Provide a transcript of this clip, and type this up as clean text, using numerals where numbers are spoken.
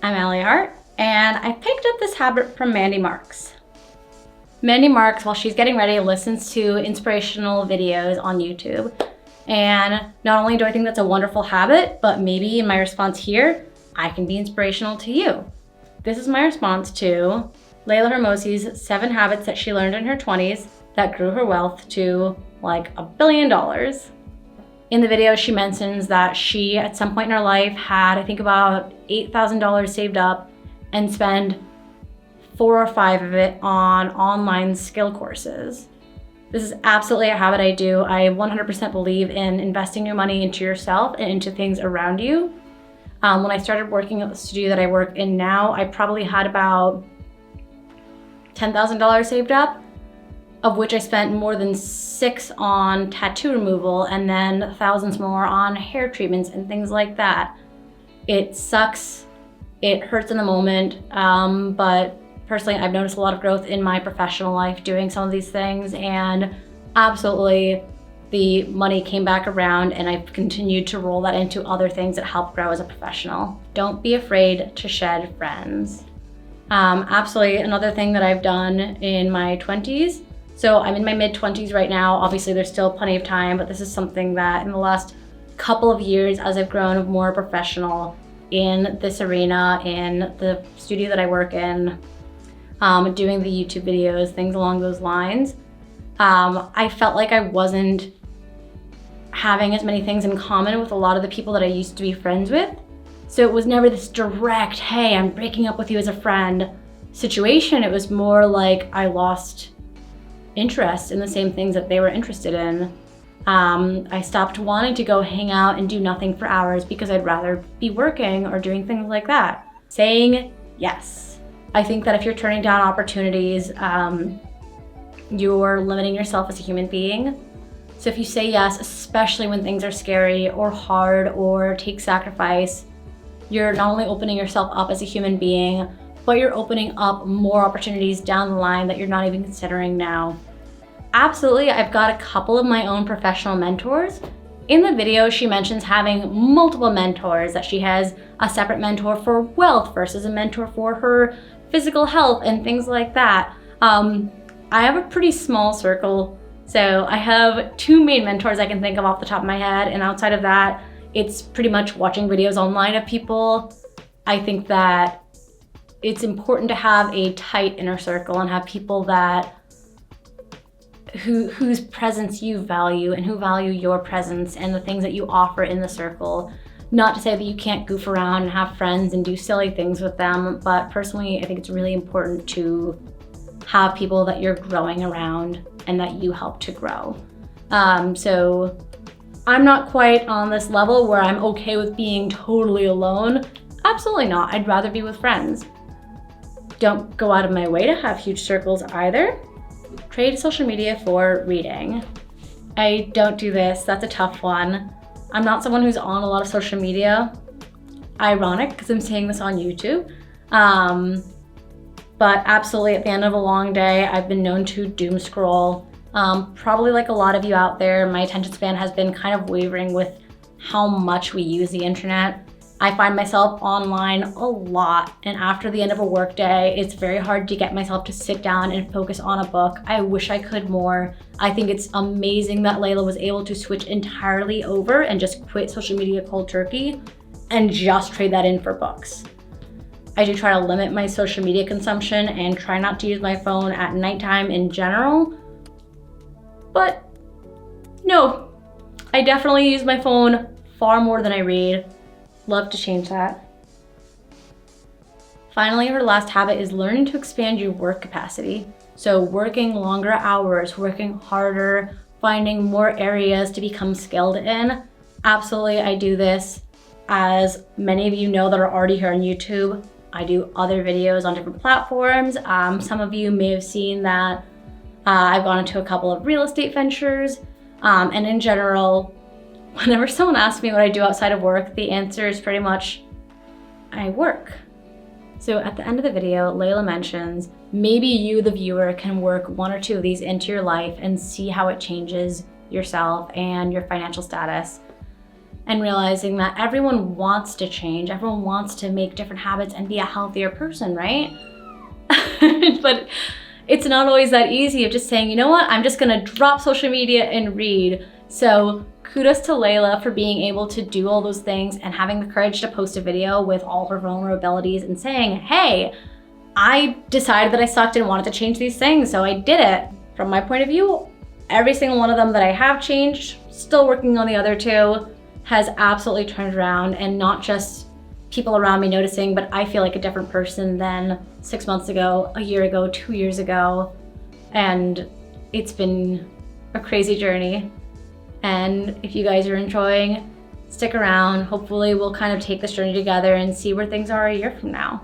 I'm Allie, and I picked up this habit from Mandy Marks. Mandy Marks, while she's getting ready, listens to inspirational videos on YouTube. And not only do I think that's a wonderful habit, but maybe in my response here, I can be inspirational to you. This is my response to Leila Hermosi's 7 habits that she learned in her 20s that grew her wealth to like $1 billion. In the video, she mentions that she, at some point in her life, had, I think, about $8,000 saved up and spent 4 or 5 of it on online skill courses. This is absolutely a habit I do. I 100% believe in investing your money into yourself and into things around you. When I started working at the studio that I work in now, I probably had about $10,000 saved up, of which I spent more than 6 on tattoo removal and then thousands more on hair treatments and things like that. It sucks, it hurts in the moment, but personally, I've noticed a lot of growth in my professional life doing some of these things, and absolutely the money came back around and I've continued to roll that into other things that help grow as a professional. Don't be afraid to shed friends. Absolutely another thing that I've done in my 20s. So I'm in my mid-20s right now. Obviously there's still plenty of time, but this is something that in the last couple of years, as I've grown more professional in this arena, in the studio that I work in, doing the YouTube videos, things along those lines, I felt like I wasn't having as many things in common with a lot of the people that I used to be friends with. So it was never this direct, hey, I'm breaking up with you as a friend situation. It was more like I lost interest in the same things that they were interested in. I stopped wanting to go hang out and do nothing for hours because I'd rather be working or doing things like that. Saying yes. I think that if you're turning down opportunities, you're limiting yourself as a human being. So if you say yes, especially when things are scary or hard or take sacrifice, you're not only opening yourself up as a human being, but you're opening up more opportunities down the line that you're not even considering now. Absolutely, I've got a couple of my own professional mentors. In the video, she mentions having multiple mentors, that she has a separate mentor for wealth versus a mentor for her physical health and things like that. I have a pretty small circle, so I have 2 main mentors I can think of off the top of my head, and outside of that, it's pretty much watching videos online of people. I think that it's important to have a tight inner circle and have people that whose presence you value and who value your presence and the things that you offer in the circle. Not to say that you can't goof around and have friends and do silly things with them, but personally, I think it's really important to have people that you're growing around and that you help to grow. So I'm not quite on this level where I'm okay with being totally alone. Absolutely not. I'd rather be with friends. Don't go out of my way to have huge circles either. Trade social media for reading. I don't do this. That's a tough one. I'm not someone who's on a lot of social media. Ironic, because I'm saying this on YouTube. But absolutely at the end of a long day, I've been known to doom scroll. Probably like a lot of you out there, my attention span has been kind of wavering with how much we use the internet. I find myself online a lot, and after the end of a work day, it's very hard to get myself to sit down and focus on a book. I wish I could more. I think it's amazing that Leila was able to switch entirely over and just quit social media cold turkey and just trade that in for books. I do try to limit my social media consumption and try not to use my phone at nighttime in general, but no, I definitely use my phone far more than I read. Love to change that. Finally, her last habit is learning to expand your work capacity. So working longer hours, working harder, finding more areas to become skilled in. Absolutely, I do this. As many of you know that are already here on YouTube, I do other videos on different platforms. Some of you may have seen that I've gone into a couple of real estate ventures. And in general, whenever someone asks me what I do outside of work, the answer is pretty much, I work. So at the end of the video, Leila mentions, maybe you, the viewer, can work 1 or 2 of these into your life and see how it changes yourself and your financial status. and realizing that everyone wants to change, everyone wants to make different habits and be a healthier person, right? But it's not always that easy of just saying, you know what, I'm just gonna drop social media and read. So kudos to Leila for being able to do all those things and having the courage to post a video with all her vulnerabilities and saying, hey, I decided that I sucked and wanted to change these things, so I did it. From my point of view, every single one of them that I have changed, still working on the other two, has absolutely turned around, and not just people around me noticing, but I feel like a different person than 6 months ago, a year ago, 2 years ago. And it's been a crazy journey. And if you guys are enjoying, stick around. Hopefully we'll kind of take this journey together and see where things are a year from now.